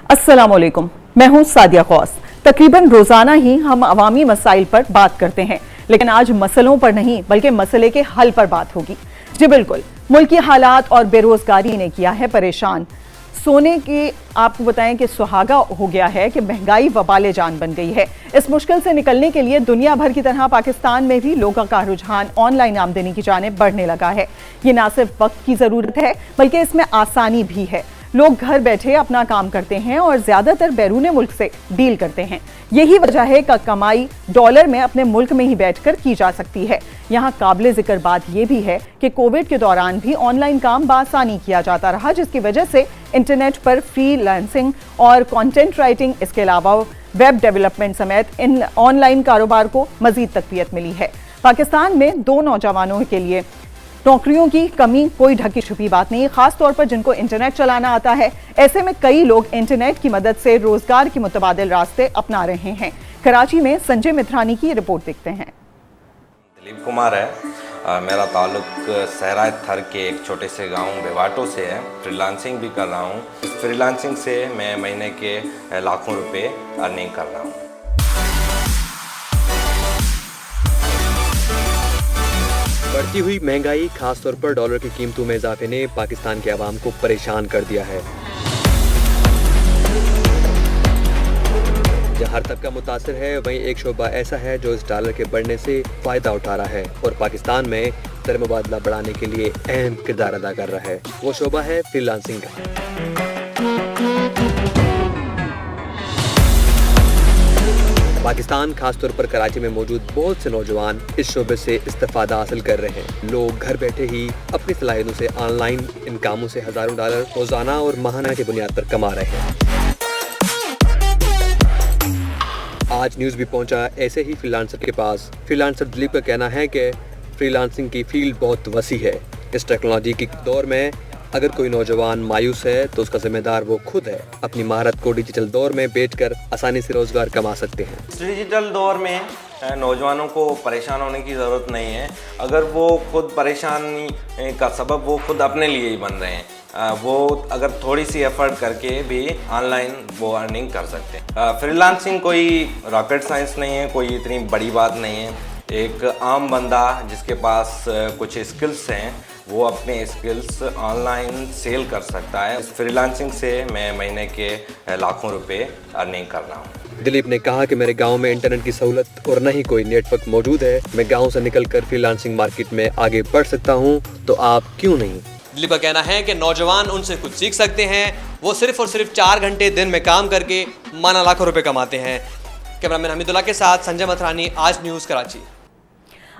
अस्सलामुअलैकुम, मैं हूं सादिया खौस। तकरीबन रोजाना ही हम अवामी मसाइल पर बात करते हैं, लेकिन आज मसलों पर नहीं बल्कि मसले के हल पर बात होगी। जी बिल्कुल, मुल्क की हालात और बेरोजगारी ने किया है परेशान। सोने के आपको बताएं कि सुहागा हो गया है कि महंगाई वबाले जान बन गई है। इस मुश्किल से निकलने के लिए दुनिया भर की तरह पाकिस्तान में भी लोगों का रुझान ऑनलाइन आमदनी की जानिब बढ़ने लगा है। ये ना सिर्फ वक्त की जरूरत है बल्कि इसमें आसानी भी है। लोग घर बैठे अपना काम करते हैं और ज्यादातर बैरूने मुल्क से डील करते हैं। यही वजह है कि कमाई डॉलर में अपने मुल्क में ही बैठकर की जा सकती है। यहाँ काबिल जिक्र बात यह भी है कि कोविड के दौरान भी ऑनलाइन काम बासानी किया जाता रहा, जिसकी वजह से इंटरनेट पर फ्रीलांसिंग और कंटेंट राइटिंग, इसके अलावा वेब डेवलपमेंट समेत इन ऑनलाइन कारोबार को मजीद तकवीत मिली है। पाकिस्तान में 2 नौजवानों के लिए नौकरियों की कमी कोई ढकी छुपी बात नहीं, खास तौर पर जिनको इंटरनेट चलाना आता है। ऐसे में कई लोग इंटरनेट की मदद से रोजगार के मुतबादिल रास्ते अपना रहे हैं। कराची में संजय मिथरानी की रिपोर्ट देखते हैं। दिलीप कुमार है। मेरा ताल्लुक सहराय थर के एक छोटे से गांव बेवाटो से है। फ्रीलांसिंग भी कर रहा हूं। इस फ्रीलांसिंग से मैं महीने के लाखों रुपए अर्निंग कर रहा हूं। बढ़ती हुई महंगाई, खासतौर पर डॉलर की कीमतों में इजाफे ने पाकिस्तान के अवाम को परेशान कर दिया है। जहां हर तबका मुतासिर है, वहीं एक शोबा ऐसा है जो इस डॉलर के बढ़ने से फायदा उठा रहा है और पाकिस्तान में दर मुबादला बढ़ाने के लिए अहम किरदार अदा कर रहा है। वो शोबा है फ्रीलांसिंग का। पाकिस्तान, खासतौर पर कराची में मौजूद बहुत से नौजवान इस शोबे से इस्तेफादा हासिल कर रहे हैं। लोग घर बैठे ही अपनी सलाहियतों से ऑनलाइन इन कामों से हजारों डॉलर रोजाना और माहाना की बुनियाद पर कमा रहे हैं। आज न्यूज़ भी पहुंचा ऐसे ही फ्रीलांसर के पास। फ्रीलांसर दिलीप का कहना है कि फ्रीलांसिंग की फील्ड बहुत वसी है। इस टेक्नोलॉजी के दौर में अगर कोई नौजवान मायूस है तो उसका जिम्मेदार वो खुद है। अपनी महारत को डिजिटल दौर में बेचकर आसानी से रोजगार कमा सकते हैं। डिजिटल दौर में नौजवानों को परेशान होने की ज़रूरत नहीं है। अगर वो खुद परेशानी का सबब वो खुद अपने लिए ही बन रहे हैं, वो अगर थोड़ी सी एफर्ट करके भी ऑनलाइन वो अर्निंग कर सकते हैं। फ्रीलांसिंग कोई रॉकेट साइंस नहीं है, कोई इतनी बड़ी बात नहीं है। एक आम बंदा जिसके पास कुछ स्किल्स हैं वो अपने स्किल्स ऑनलाइन सेल कर सकता है। इस फ्रीलांसिंग से मैं महीने के लाखों रुपए अर्निंग कर रहा हूँ। दिलीप ने कहा कि मेरे गांव में इंटरनेट की सहूलत और न ही कोई नेटवर्क मौजूद है। मैं गांव से निकलकर फ्रीलांसिंग मार्केट में आगे बढ़ सकता हूं, तो आप क्यों नहीं। दिलीप का कहना है कि नौजवान उनसे कुछ सीख सकते हैं। वो सिर्फ और सिर्फ 4 घंटे दिन में काम करके माना लाखों रुपए कमाते हैं। कैमरामैन हमीदुल्लाह के साथ संजय मथरानी, आज न्यूज़ कराची।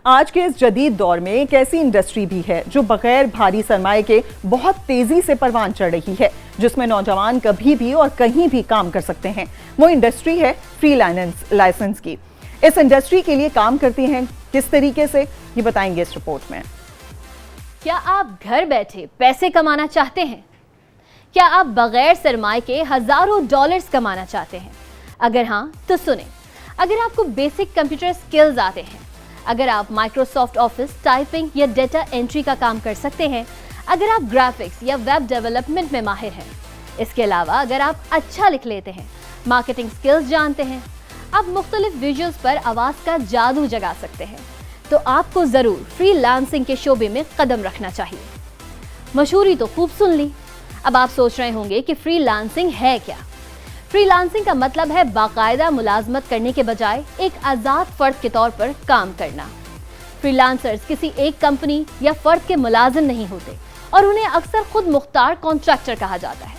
आज के इस जदीद दौर में एक ऐसी इंडस्ट्री भी है जो बगैर भारी सरमाए के बहुत तेजी से परवान चढ़ रही है, जिसमें नौजवान कभी भी और कहीं भी काम कर सकते हैं। वो इंडस्ट्री है फ्रीलांस की। इस इंडस्ट्री के लिए काम करती हैं किस तरीके से, ये बताएंगे इस रिपोर्ट में। क्या आप घर बैठे पैसे कमाना चाहते हैं? क्या आप बगैर सरमाए के हजारों डॉलर्स कमाना चाहते हैं? अगर हाँ तो सुने। अगर आपको बेसिक कंप्यूटर स्किल्स आते हैं, अगर आप माइक्रोसॉफ्ट ऑफिस टाइपिंग या डेटा एंट्री का काम कर सकते हैं, अगर आप ग्राफिक्स या वेब डेवलपमेंट में माहिर हैं, इसके अलावा अगर आप अच्छा लिख लेते हैं, मार्केटिंग स्किल्स जानते हैं, आप मुख्तलिफ विजुअल्स पर आवाज़ का जादू जगा सकते हैं, तो आपको ज़रूर फ्रीलांसिंग के शोबे में कदम रखना चाहिए। मशहूरी तो खूब सुन ली, अब आप सोच रहे होंगे कि फ्रीलांसिंग है क्या। फ्रीलांसिंग का मतलब है बाकायदा मुलाजमत करने के बजाय एक आज़ाद फर्द के तौर पर काम करना। फ्रीलांसर्स किसी एक कंपनी या फर्द के मुलाजिम नहीं होते और उन्हें अक्सर खुद मुख्तार कॉन्ट्रैक्टर कहा जाता है,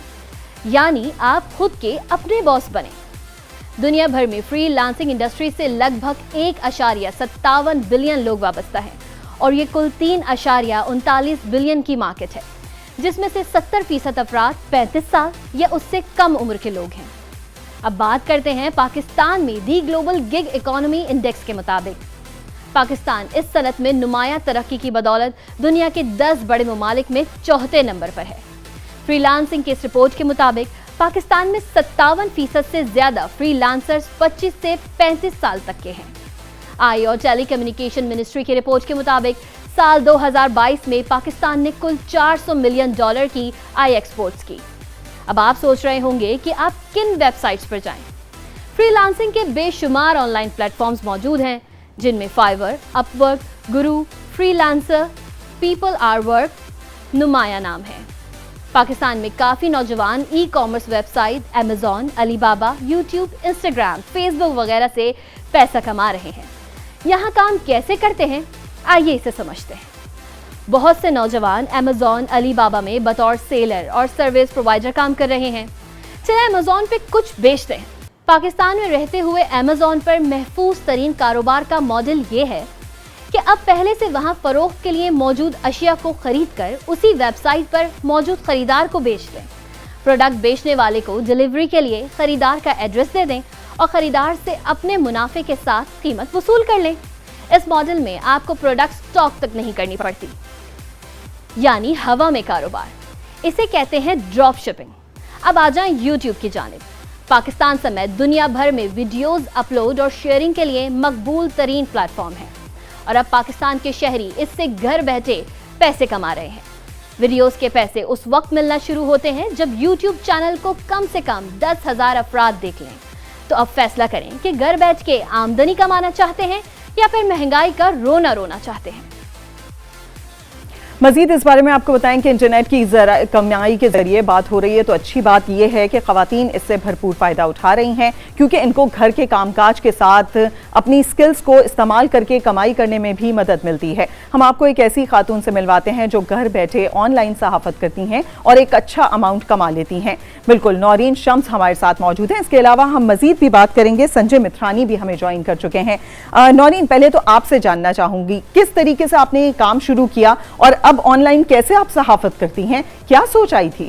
यानी आप खुद के अपने बॉस बने। दुनिया भर में फ्रीलांसिंग इंडस्ट्री से लगभग 1.57 बिलियन लोग वाबस्ता हैं और ये कुल 3.39 बिलियन की मार्केट है, जिसमें से 70% अफराद 35 साल या उससे कम उम्र के लोग हैं। अब बात करते हैं पाकिस्तान में दी ग्लोबल गिग इकोनॉमी इंडेक्स के मुताबिक। पाकिस्तान इस सनत में नुमाया तरक्की की बदौलत दुनिया के 10 बड़े ममालिक में 4थे नंबर पर है। फ्रीलांसिंग की इस रिपोर्ट के मुताबिक पाकिस्तान में 57% से ज्यादा फ्रीलांसर्स 25 से 35 साल तक के हैं। आई और टेलीकम्युनिकेशन मिनिस्ट्री की रिपोर्ट के मुताबिक साल 2022 में पाकिस्तान ने कुल $400 मिलियन की आई एक्सपोर्ट्स की। अब आप सोच रहे होंगे कि आप किन वेबसाइट्स पर जाएं। फ्रीलांसिंग के बेशुमार ऑनलाइन प्लेटफॉर्म्स मौजूद हैं, जिनमें fibre, Upwork, Guru, freelancer, people are work, नुमाया नाम है। पाकिस्तान में काफ़ी नौजवान e commerce website Amazon, Alibaba, YouTube, Instagram, Facebook वगैरह से पैसा कमा रहे हैं। यहाँ काम कैसे करते हैं, आइए इसे समझते हैं। बहुत से नौजवान अमेजॉन, अलीबाबा में बतौर सेलर और सर्विस प्रोवाइडर काम कर रहे हैं। चलिए अमेजॉन पे कुछ बेचते हैं। पाकिस्तान में रहते हुए अमेजॉन पर महफूज तरीन कारोबार का मॉडल ये है कि अब पहले से वहां फरोख्त के लिए मौजूद अशिया को खरीद कर उसी वेबसाइट पर मौजूद खरीदार को बेच दें। प्रोडक्ट बेचने वाले को डिलीवरी के लिए खरीदार का एड्रेस दे दें और खरीदार से अपने मुनाफे के साथ कीमत वसूल कर लें। इस मॉडल में आपको प्रोडक्ट स्टॉक तक नहीं करनी पड़ती, यानी हवा में कारोबार। इसे कहते हैं ड्रॉप शिपिंग। अब आ जाएं यूट्यूब की जानिब। पाकिस्तान समेत दुनिया भर में वीडियोस अपलोड और शेयरिंग के लिए मकबूल तरीन प्लेटफॉर्म है और अब पाकिस्तान के शहरी इससे घर बैठे पैसे कमा रहे हैं। वीडियोस के पैसे उस वक्त मिलना शुरू होते हैं जब यूट्यूब चैनल को कम से कम 10,000 अफराद देख लें। तो अब फैसला करें कि घर बैठ के आमदनी कमाना चाहते हैं या फिर महंगाई का रोना रोना चाहते हैं। मजीद इस बारे में आपको बताएं कि इंटरनेट की कमाई के जरिए बात हो रही है, तो अच्छी बात यह है कि ख़वातीन इससे भरपूर फ़ायदा उठा रही हैं, क्योंकि इनको घर के कामकाज के साथ अपनी स्किल्स को इस्तेमाल करके कमाई करने में भी मदद मिलती है। हम आपको एक ऐसी खातून से मिलवाते हैं जो घर बैठे ऑनलाइन सहाफ़त करती हैं और एक अच्छा अमाउंट कमा लेती हैं। बिल्कुल, नौरीन शम्स हमारे साथ मौजूद हैं। इसके अलावा हम मजीद भी बात करेंगे, संजय मिथरानी भी हमें ज्वाइन कर चुके हैं। नौरीन, पहले तो आपसे जानना चाहूँगी किस तरीके से आपने ये काम शुरू किया और अब ऑनलाइन कैसे आप सहाफत करती हैं, क्या सोच आई थी?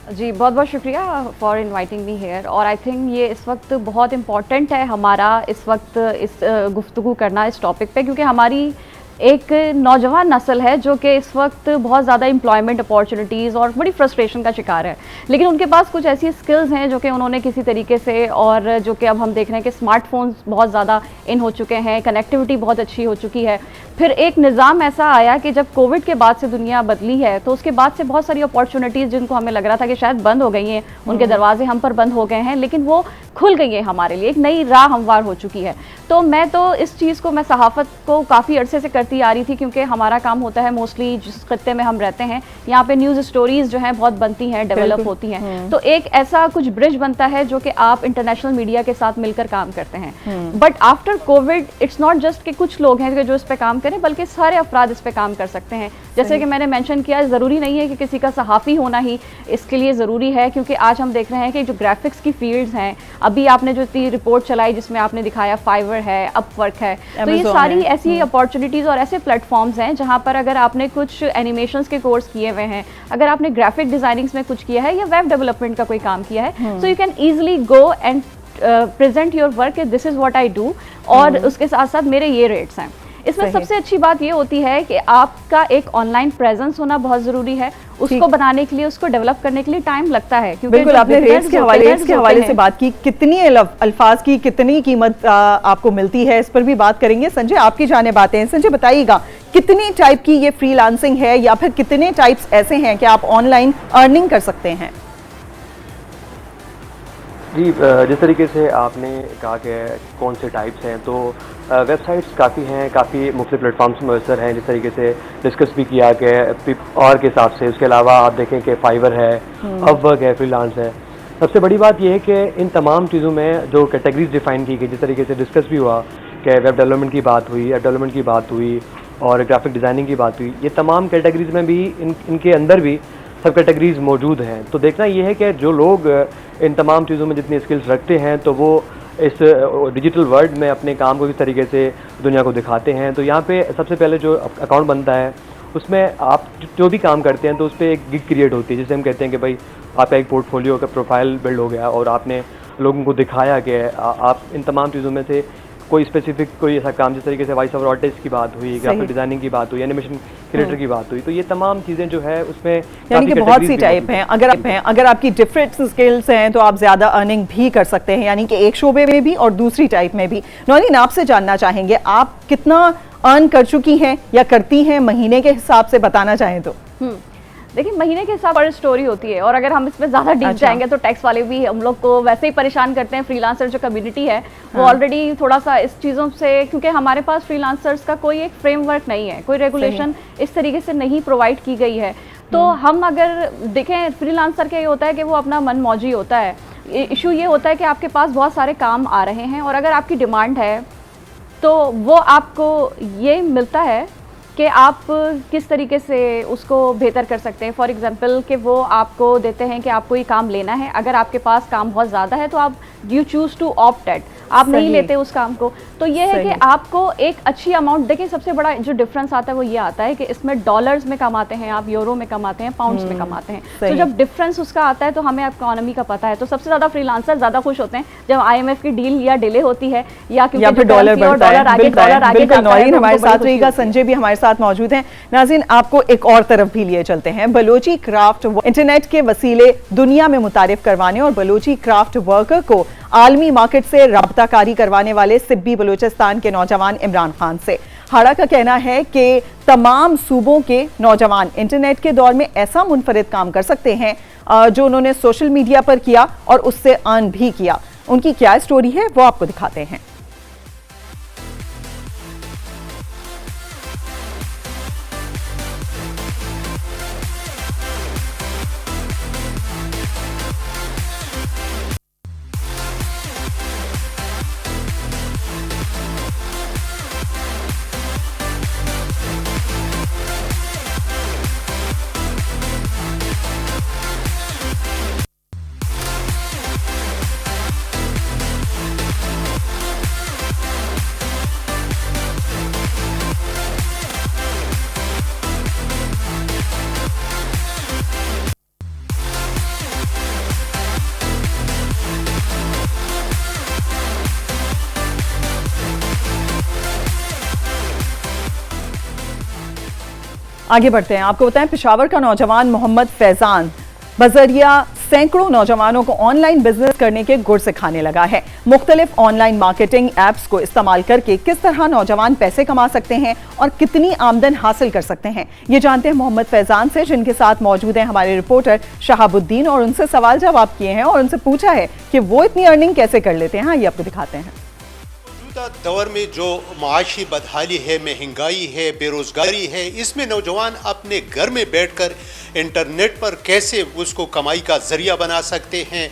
जी, बहुत बहुत शुक्रिया फॉर इनवाइटिंग मी हेयर। और आई थिंक ये इस वक्त बहुत इम्पॉर्टेंट है हमारा इस वक्त इस गुफ्तगू करना इस टॉपिक पे, क्योंकि हमारी एक नौजवान नस्ल है जो कि इस वक्त बहुत ज़्यादा एम्प्लॉयमेंट अपॉर्चुनिटीज़ और बड़ी फ्रस्ट्रेशन का शिकार है, लेकिन उनके पास कुछ ऐसी स्किल्स हैं जो कि उन्होंने किसी तरीके से, और जो कि अब हम देख रहे हैं कि स्मार्टफोन्स बहुत ज़्यादा इन हो चुके हैं, कनेक्टिविटी बहुत अच्छी हो चुकी है। फिर एक निज़ाम ऐसा आया कि जब कोविड के बाद से दुनिया बदली है, तो उसके बाद से बहुत सारी अपॉर्चुनिटीज़ जिनको हमें लग रहा था कि शायद बंद हो गई हैं, उनके दरवाजे हम पर बंद हो गए हैं, लेकिन वो खुल गई है हमारे लिए, एक नई राह हमवार हो चुकी है। तो मैं तो इस चीज़ को, मैं सहाफ़त को काफ़ी अरसे से करती आ रही थी, क्योंकि हमारा काम होता है मोस्टली जिस खत्ते में हम रहते हैं, यहाँ पे न्यूज़ स्टोरीज़ जो हैं बहुत बनती हैं, डेवलप होती हैं। तो एक ऐसा कुछ ब्रिज बनता है जो कि आप इंटरनेशनल मीडिया के साथ मिलकर काम करते हैं। But after Covid it's not just कि कुछ लोग हैं जो इस पर काम करें, बल्कि सारे अफराद इस पर काम कर सकते हैं। जैसे कि मैंने मेंशन किया, ज़रूरी नहीं है कि किसी का सहाफ़ी होना ही इसके लिए ज़रूरी है, क्योंकि आज हम देख रहे हैं कि जो ग्राफिक्स की फील्ड्स हैं, अभी आपने जो रिपोर्ट चलाई जिसमें आपने दिखाया फाइवर है, अपवर्क है, तो ये सारी ऐसी अपॉर्चुनिटीज़ और ऐसे प्लेटफॉर्म्स हैं जहाँ पर अगर आपने कुछ एनिमेशंस के कोर्स किए हुए हैं, अगर आपने ग्राफिक डिज़ाइनिंग्स में कुछ किया है या वेब डेवलपमेंट का कोई काम किया है, so you can easily go and present your work, this is what I do, और उसके साथ साथ मेरे ये रेट्स हैं। इसमें सबसे अच्छी बात ये होती है कि आपका एक ऑनलाइन प्रेजेंस होना बहुत ज़रूरी है। उसको बनाने के लिए, उसको डेवलप करने के लिए टाइम लगता है, क्योंकि बिल्कुल, आपने रेट्स के हवाले से बात की, कितनी अल्फाज की कितनी कीमत आपको मिलती है, इस पर भी बात करेंगे। संजय, आपकी जाने बातें हैं। संजय, बताइएगा कितनी टाइप की ये फ्रीलांसिंग है, या फिर कितने टाइप्स ऐसे हैं कि आप ऑनलाइन अर्निंग कर सकते हैं? जी, जिस तरीके से आपने कहा कि कौन से टाइप्स हैं, तो वेबसाइट्स काफ़ी हैं, काफ़ी मुख्तलिफ प्लेटफॉर्म्स मैसर हैं, जिस तरीके से डिस्कस भी किया कि और के हिसाब से। उसके अलावा आप देखें कि फाइवर है, अपवर्क है, फ्रीलांस है। सबसे बड़ी बात यह है कि इन तमाम चीज़ों में जो कैटेगरीज डिफ़ाइन की गई, जिस तरीके से डिस्कस भी हुआ कि वेब डेवलपमेंट की बात हुई, ऐप डेवलपमेंट की बात हुई और ग्राफिक डिज़ाइनिंग की बात हुई, ये तमाम कैटेगरीज में भी इनके अंदर भी सब कैटेगरीज मौजूद हैं। तो देखना ये है कि जो लोग इन तमाम चीज़ों में जितनी स्किल्स रखते हैं, तो वो इस डिजिटल वर्ल्ड में अपने काम को किस तरीके से दुनिया को दिखाते हैं। तो यहाँ पे सबसे पहले जो अकाउंट बनता है, उसमें आप जो भी काम करते हैं, तो उस पर एक गिग क्रिएट होती है, जिसे हम कहते हैं कि भाई आपका एक पोर्टफोलियो का प्रोफाइल बिल्ड हो गया और आपने लोगों को दिखाया कि आप इन तमाम चीज़ों में से कोई स्पेसिफिक कोई ऐसा काम, जिस तरीके से वॉइस ओवर आर्टिस्ट की बात हुई, ग्राफिक डिजाइनिंग की बात हुई, एनिमेशन क्रिएटर की बात हुई, तो ये तमाम चीज़ें जो है उसमें यानी कि बहुत सी टाइप हैं। अगर आपकी डिफरेंट स्किल्स हैं तो आप ज़्यादा अर्निंग भी कर सकते हैं, यानी कि एक शोबे में भी और दूसरी टाइप में भी। नौरीन, आपसे जानना चाहेंगे आप कितना अर्न कर चुकी हैं या करती हैं, महीने के हिसाब से बताना चाहें तो? देखिए महीने के हिसाब पर स्टोरी होती है, और अगर हम इसमें ज़्यादा डीप अच्छा। जाएंगे तो टैक्स वाले भी हम लोग को वैसे ही परेशान करते हैं। फ्रीलांसर जो कम्युनिटी है वो ऑलरेडी थोड़ा सा इस चीज़ों से, क्योंकि हमारे पास फ्रीलांसर्स का कोई एक फ्रेमवर्क नहीं है, कोई रेगुलेशन इस तरीके से नहीं प्रोवाइड की गई है। तो हम अगर देखें, फ्रीलांसर का ये होता है कि वो अपना मन मौजी होता है। इशू ये होता है कि आपके पास बहुत सारे काम आ रहे हैं, और अगर आपकी डिमांड है तो वो आपको ये मिलता है कि आप किस तरीके से उसको बेहतर कर सकते हैं। फॉर एग्जांपल कि वो आपको देते हैं कि आपको ये काम लेना है, अगर आपके पास काम बहुत ज़्यादा है तो आप you choose to opt at, आप नहीं लेते उस काम को। तो ये है कि आपको एक अच्छी अमाउंट, देखिए सबसे बड़ा जो डिफरेंस आता है वो ये आता है कि इसमें डॉलर्स में कमाते हैं आप, यूरो में कमाते हैं, पाउंड्स में कमाते हैं। तो जब डिफरेंस उसका आता है तो हमें इकोनॉमी का पता है। तो सबसे ज़्यादा फ्रीलांसर ज़्यादा खुश होते हैं जब IMF की डील या डिले होती है, या क्योंकि फिर डॉलर बढ़ता है। बिल्कुल नौरीन हमारे साथ रहिएगा, संजय भी हमारे साथ मौजूद हैं। नाज़रीन, आपको एक और तरफ भी लिए चलते हैं। बलोची क्राफ्ट इंटरनेट के वसीले दुनिया में मुतारिफ करवाने और बलोची क्राफ्ट वर्कर को आलमी मार्केट से राब्ताकारी करवाने वाले सिब्बी बलूचिस्तान के नौजवान इमरान खान से हाड़ा का कहना है कि तमाम सूबों के नौजवान इंटरनेट के दौर में ऐसा मुनफरिद काम कर सकते हैं जो उन्होंने सोशल मीडिया पर किया और उससे अर्न भी किया। उनकी क्या स्टोरी है वो आपको दिखाते हैं। आगे बढ़ते हैं। आपको बताएं, पेशावर का नौजवान मोहम्मद फैजान बजरिया सैकड़ों नौजवानों को ऑनलाइन बिजनेस करने के गुर सिखाने लगा है। मुख्तलिफ ऑनलाइन मार्केटिंग एप्स को इस्तेमाल करके किस तरह नौजवान पैसे कमा सकते हैं और कितनी आमदन हासिल कर सकते हैं, ये जानते हैं मोहम्मद फैजान से, जिनके साथ मौजूद हैं हमारे रिपोर्टर शहाबुद्दीन, और उनसे सवाल जवाब किए हैं और उनसे पूछा है कि वो इतनी अर्निंग कैसे कर लेते हैं। हाँ, ये आपको दिखाते हैं। मौजूदा दौर में जो माशी बदहाली है, महंगाई है, बेरोज़गारी है, इसमें नौजवान अपने घर में बैठकर इंटरनेट पर कैसे उसको कमाई का ज़रिया बना सकते हैं,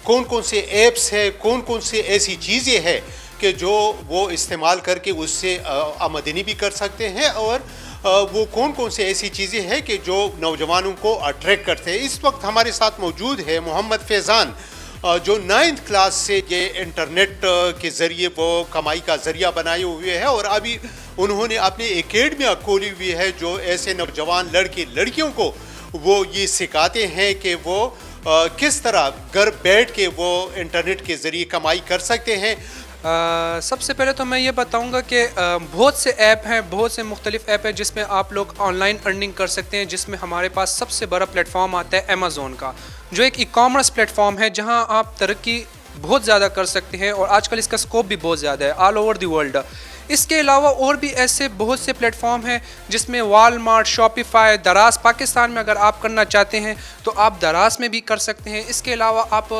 कौन कौन से ऐप्स हैं, कौन कौन से ऐसी चीज़ें हैं कि जो वो इस्तेमाल करके उससे आमदनी भी कर सकते हैं, और वो कौन कौन से ऐसी चीज़ें हैं कि जो नौजवानों को अट्रैक्ट करते हैं। इस वक्त हमारे साथ मौजूद है मोहम्मद फैज़ान, जो 9th क्लास से ये इंटरनेट के ज़रिए वो कमाई का ज़रिया बनाए हुए हैं, और अभी उन्होंने अपनी एकेडमी खोली हुई है जो ऐसे नौजवान लड़के लड़कियों को वो ये सिखाते हैं कि वो किस तरह घर बैठ के वो इंटरनेट के ज़रिए कमाई कर सकते हैं। सबसे पहले तो मैं ये बताऊंगा कि बहुत से ऐप हैं, बहुत से मुख्तलिफ ऐप हैं जिसमें आप लोग ऑनलाइन अर्निंग कर सकते हैं, जिसमें हमारे पास सबसे बड़ा प्लेटफॉर्म आता है अमेज़ोन का, जो एक ई-कॉमर्स प्लेटफॉर्म है जहां आप तरक्की बहुत ज़्यादा कर सकते हैं और आजकल इसका स्कोप भी बहुत ज़्यादा है ऑल ओवर द वर्ल्ड। इसके अलावा और भी ऐसे बहुत से प्लेटफॉर्म हैं जिसमें वॉलमार्ट, शॉपिफाई, दराज, पाकिस्तान में अगर आप करना चाहते हैं तो आप दराज में भी कर सकते हैं। इसके अलावा आप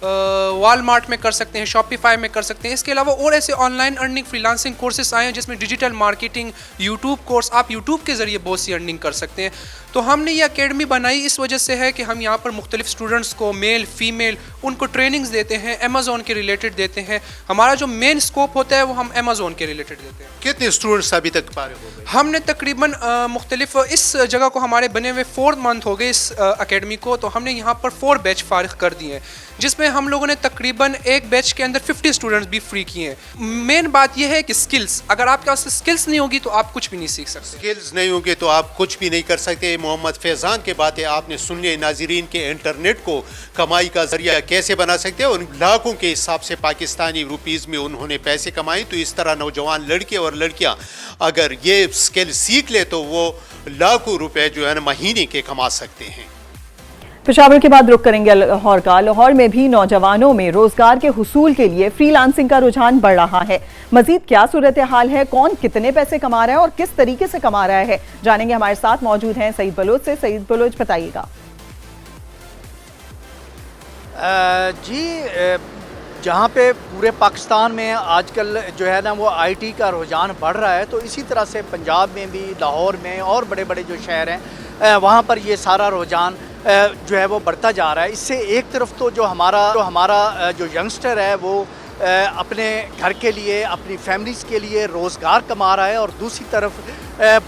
वॉलमार्ट में कर सकते हैं, शॉपिफाई में कर सकते हैं। इसके अलावा और ऐसे ऑनलाइन अर्निंग फ्रीलांसिंग कोर्सेज आए हैं जिसमें डिजिटल मार्केटिंग, यूट्यूब कोर्स, आप यूट्यूब के ज़रिए बहुत सी अर्निंग कर सकते हैं। तो हमने ये अकेडमी बनाई इस वजह से है कि हम यहाँ पर मुख्तलिफ स्टूडेंट्स को, मेल फीमेल, उनको ट्रेनिंग्स देते हैं, अमेज़ोन के रिलेटेड देते हैं। हमारा जो मेन स्कोप होता है वो हम अमेज़ोन के रिलेटेड देते हैं। कितने स्टूडेंट्स अभी तक पारे हो गए? हमने तकरीबन मुख्तलिफ इस जगह को हमारे बने हुए 4th मंथ हो गए इस अकेडमी को, तो हमने यहाँ पर 4 बैच फारिग कर दिए हैं, जिसमें हम लोगों ने तकरीबन एक बैच के अंदर 50 स्टूडेंट्स भी फ्री किए हैं। मेन बात यह है कि स्किल्स, अगर आपके पास स्किल्स नहीं होगी तो आप कुछ भी नहीं सीख सकते। स्किल्स नहीं होंगे तो आप कुछ भी नहीं कर सकते। मोहम्मद फैज़ान की बातें आपने सुन ली, नाज़रीन के इंटरनेट को कमाई का जरिया कैसे बना सकते हैं, उन लाखों के हिसाब से पाकिस्तानी रुपीज़ में उन्होंने पैसे कमाए। तो इस तरह नौजवान लड़के और लड़कियां अगर ये स्किल सीख ले तो वो लाखों रुपए जो है ना महीने के कमा सकते हैं। पेशावर के बाद रुख करेंगे लाहौर का। लाहौर में भी नौजवानों में रोजगार के हुसूल के लिए फ्रीलांसिंग का रुझान बढ़ रहा है। मजीद क्या सूरत हाल है, कौन कितने पैसे कमा रहा है और किस तरीके से कमा रहा है, जानेंगे। हमारे साथ मौजूद हैं सईद बलोच से। सईद बलोच, बताइएगा। जी, जहाँ पे पूरे पाकिस्तान में आजकल जो है ना वो आईटी का रुझान बढ़ रहा है, तो इसी तरह से पंजाब में भी, लाहौर में और बड़े बड़े जो शहर हैं वहाँ पर ये सारा रुझान जो है वो बढ़ता जा रहा है। इससे एक तरफ तो जो हमारा जो यंगस्टर है वो अपने घर के लिए, अपनी फैमिलीज़ के लिए रोज़गार कमा रहा है, और दूसरी तरफ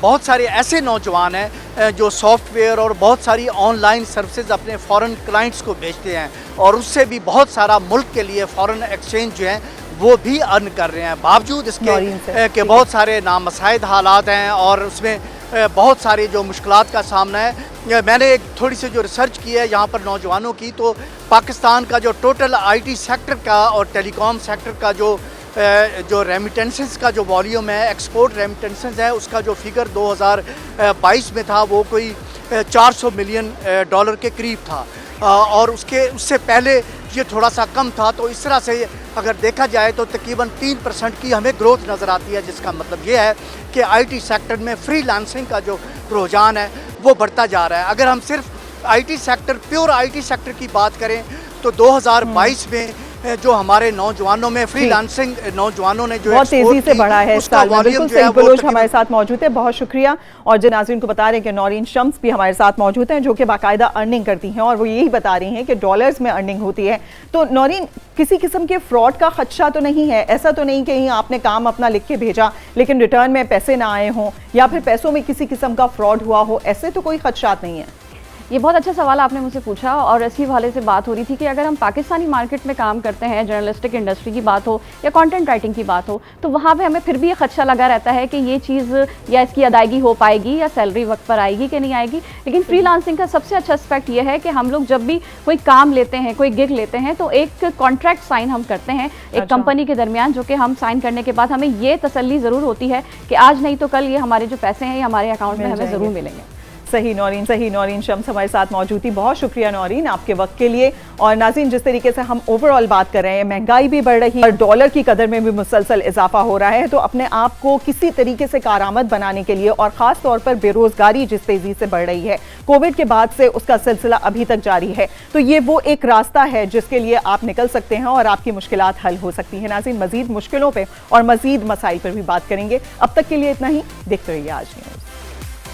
बहुत सारे ऐसे नौजवान हैं जो सॉफ्टवेयर और बहुत सारी ऑनलाइन सर्विसेज अपने फ़ॉरेन क्लाइंट्स को बेचते हैं, और उससे भी बहुत सारा मुल्क के लिए फ़ॉरेन एक्सचेंज जो है वो भी अर्न कर रहे हैं, बावजूद इसके कि बहुत सारे नामसाइद हालात हैं और उसमें बहुत सारी जो मुश्किलात का सामना है। मैंने एक थोड़ी सी जो रिसर्च की है यहाँ पर नौजवानों की, तो पाकिस्तान का जो टोटल आईटी सेक्टर का और टेलीकॉम सेक्टर का जो रेमिटेंसेस का जो वॉल्यूम है, एक्सपोर्ट रेमिटेंसेस है, उसका जो फिगर 2022 में था वो कोई 400 मिलियन डॉलर के करीब था, और उससे पहले ये थोड़ा सा कम था। तो इस तरह से अगर देखा जाए तो तकरीबन 3% की हमें ग्रोथ नज़र आती है, जिसका मतलब ये है कि आईटी सेक्टर में फ्रीलांसिंग का जो रुझान है वो बढ़ता जा रहा है। अगर हम सिर्फ IT sector, pure IT sector की बात करें तो 2022 में जो हमारे नौजवानों में फ्रीलांसिंग नौजवानों ने जो बहुत तेजी से बढ़ा है इस साल में। बिल्कुल सईद बलोच हमारे साथ मौजूद है, बहुत शुक्रिया। और जो नाज़रीन को बता रहे हैं कि नौरीन शम्स भी हमारे साथ मौजूद हैं, जो कि बाकायदा अर्निंग करती हैं, और वो यही बता रही हैं कि डॉलर्स में अर्निंग होती है। तो नौरीन, किसी किस्म के फ्रॉड का खदशा तो नहीं है? ऐसा तो नहीं कि आपने काम अपना लिख के भेजा लेकिन रिटर्न में पैसे ना आए हों, या फिर पैसों में किसी किस्म का फ्रॉड हुआ हो, ऐसे तो कोई खदशात नहीं है? ये बहुत अच्छा सवाल आपने मुझसे पूछा, और इसी हवाले से बात हो रही थी कि अगर हम पाकिस्तानी मार्केट में काम करते हैं, जर्नलिस्टिक इंडस्ट्री की बात हो या कंटेंट राइटिंग की बात हो, तो वहाँ पे हमें फिर भी ये खदशा लगा रहता है कि ये चीज़ या इसकी अदायगी हो पाएगी या सैलरी वक्त पर आएगी कि नहीं आएगी। लेकिन फ्रीलांसिंग का सबसे अच्छा एस्पेक्ट ये है कि हम लोग जब भी कोई काम लेते हैं, कोई गिग लेते हैं, तो एक कॉन्ट्रैक्ट साइन हम करते हैं एक कंपनी के दरमियान, जो कि हम साइन करने के बाद हमें ये तसल्ली ज़रूर होती है कि आज नहीं तो कल ये हमारे जो पैसे हैं ये हमारे अकाउंट में हमें ज़रूर मिलेंगे। सही नौरीन शम्स हमारे साथ मौजूद थी, बहुत शुक्रिया नौरीन आपके वक्त के लिए। और नाज़रीन, जिस तरीके से हम ओवरऑल बात कर रहे हैं, महंगाई भी बढ़ रही है और डॉलर की कदर में भी मुसलसल इजाफा हो रहा है, तो अपने आप को किसी तरीके से कारआमद बनाने के लिए, और ख़ास तौर पर बेरोजगारी जिस तेज़ी से बढ़ रही है, कोविड के बाद से उसका सिलसिला अभी तक जारी है, तो ये वो एक रास्ता है जिसके लिए आप निकल सकते हैं और आपकी मुश्किलात हल हो सकती है। नाज़रीन, मज़ीद मुश्किलों पर और मज़ीद मसाइल पर भी बात करेंगे। अब तक के लिए इतना ही। देखते रहिए आज न्यूज़।